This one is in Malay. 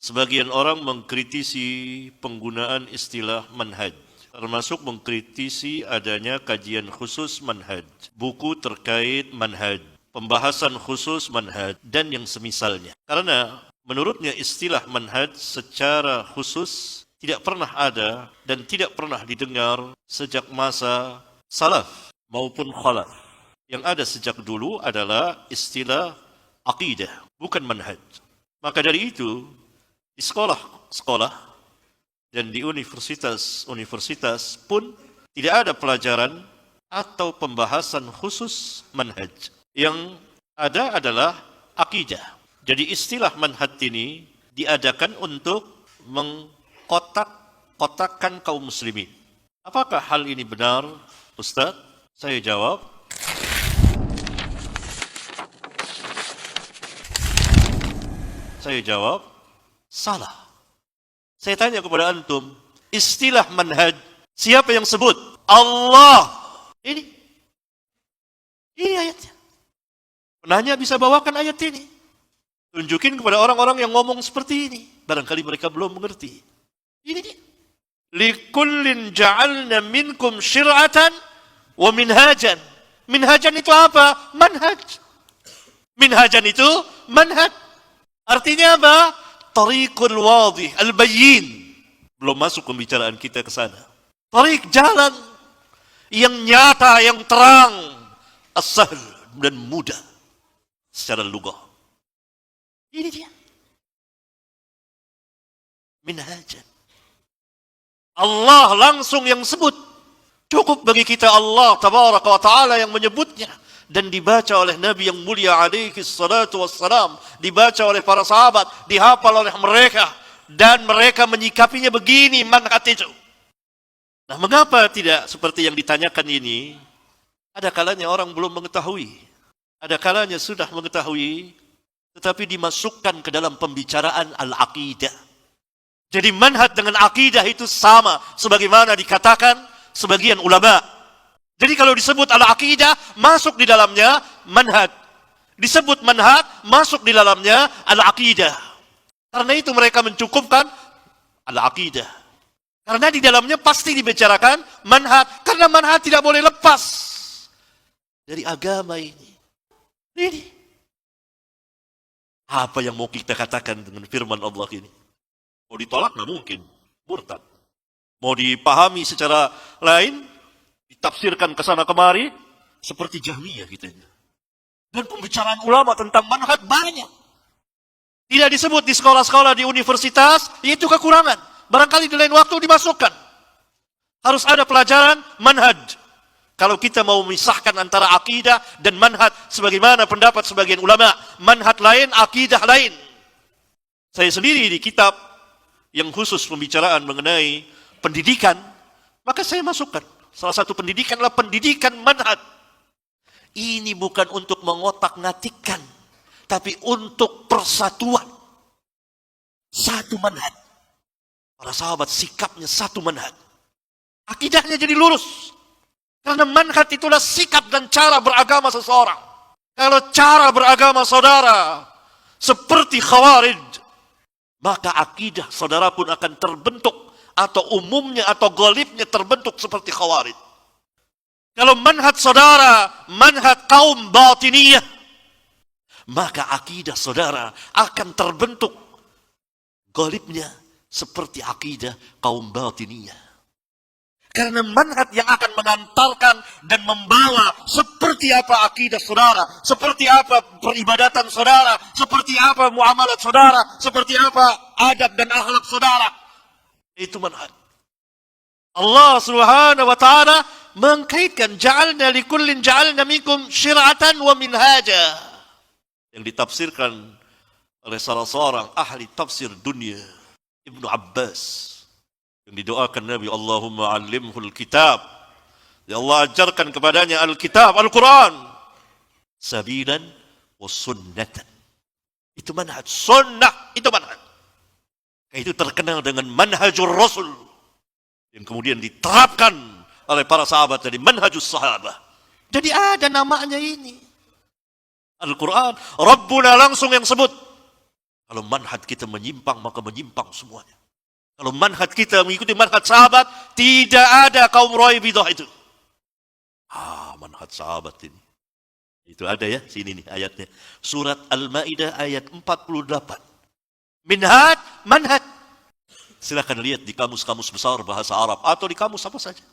Sebagian orang mengkritisi penggunaan istilah manhaj, termasuk mengkritisi adanya kajian khusus manhaj, buku terkait manhaj, pembahasan khusus manhaj, dan yang semisalnya. Karena menurutnya istilah manhaj secara khusus tidak pernah ada dan tidak pernah didengar sejak masa salaf maupun khalaf. Yang ada sejak dulu adalah istilah aqidah, bukan manhaj. Maka dari itu, di sekolah-sekolah dan di universitas-universitas pun tidak ada pelajaran atau pembahasan khusus manhaj. Yang ada adalah akidah. Jadi istilah manhaj ini diadakan untuk mengkotak-kotakkan kaum muslimin. Apakah hal ini benar, Ustaz? Saya jawab, salah. Saya tanya kepada antum, istilah manhaj, siapa yang sebut? Allah. Ini ayatnya. Penanya bisa bawakan ayat ini. Tunjukin kepada orang-orang yang ngomong seperti ini. Barangkali mereka belum mengerti. Ini dia. Likullin ja'alna minkum syir'atan wa minhajan. Minhajan itu apa? Manhaj. Minhajan itu manhaj. Artinya apa? Tariqul wadih, al-bayyin. Belum masuk pembicaraan kita ke sana. Tariq, jalan yang nyata, yang terang, as-sahl dan mudah secara lugah. Ini dia. Minhajan. Allah langsung yang sebut. Cukup bagi kita Allah tabaraka wa ta'ala yang menyebutnya. Dan dibaca oleh Nabi yang mulia alaihi salatu wassalam, dibaca oleh para sahabat, dihafal oleh mereka, dan mereka menyikapinya begini manhaj itu. Nah, mengapa tidak seperti yang ditanyakan ini? Ada kalanya orang belum mengetahui, ada kalanya sudah mengetahui, tetapi dimasukkan ke dalam pembicaraan al-aqidah. Jadi manhaj dengan aqidah itu sama, sebagaimana dikatakan sebagian ulama. Jadi kalau disebut al-aqidah, masuk di dalamnya manhaj. Disebut manhaj, masuk di dalamnya al-aqidah. Karena itu mereka mencukupkan al-aqidah. Karena di dalamnya pasti dibicarakan manhaj. Karena manhaj tidak boleh lepas dari agama ini. Ini. Apa yang mau kita katakan dengan firman Allah ini? Mau ditolak nggak mungkin. Murtad. Mau dipahami secara lain, ditafsirkan ke sana kemari seperti Jahmiyah gitu. Dan pembicaraan ulama tentang manhaj banyak. Tidak disebut di sekolah-sekolah, di universitas, itu kekurangan. Barangkali di lain waktu dimasukkan. Harus ada pelajaran manhaj. Kalau kita mau memisahkan antara akidah dan manhaj, sebagaimana pendapat sebagian ulama, manhaj lain, akidah lain. Saya sendiri di kitab yang khusus pembicaraan mengenai pendidikan, maka saya masukkan. Salah satu pendidikan adalah pendidikan manhaj. Ini bukan untuk mengotak-ngatikkan, tapi untuk persatuan. Satu manhaj. Para sahabat sikapnya satu manhaj. Akidahnya jadi lurus. Karena manhaj itulah sikap dan cara beragama seseorang. Kalau cara beragama saudara seperti khawarij, maka akidah saudara pun akan terbentuk, atau umumnya atau ghalibnya terbentuk seperti khawarij. Kalau manhaj saudara, manhaj kaum batiniyah, maka akidah saudara akan terbentuk ghalibnya seperti akidah kaum batiniyah. Karena manhaj yang akan mengantarkan dan membawa seperti apa akidah saudara, seperti apa peribadatan saudara, seperti apa muamalat saudara, seperti apa adab dan akhlak saudara. Itu manhaj. Allah Subhanahu wa taala mengkaitkan ja'alna likullin ja'alna minkum syir'atan wa minhaja, yang ditafsirkan oleh salah seorang ahli tafsir dunia, Ibnu Abbas, yang didoakan Nabi, Allahumma 'allimhul kitab, ya Allah ajarkan kepadanya al-kitab, Al-Quran, sabilan wa sunnatan. Itu manhaj. Sunnah itu manhaj. Itu terkenal dengan manhajur Rasul, yang kemudian diterapkan oleh para sahabat dari manhajus sahabah. Jadi ada namanya ini. Al-Quran, Rabbuna langsung yang sebut. Kalau manhaj kita menyimpang, maka menyimpang semuanya. Kalau manhaj kita mengikuti manhaj sahabat, tidak ada kaum Raibidah itu. Manhaj sahabat ini. Itu ada ya, sini nih ayatnya. Surat Al-Maidah ayat 48. Manhaj. Silakan lihat di kamus-kamus besar bahasa Arab atau di kamus apa saja.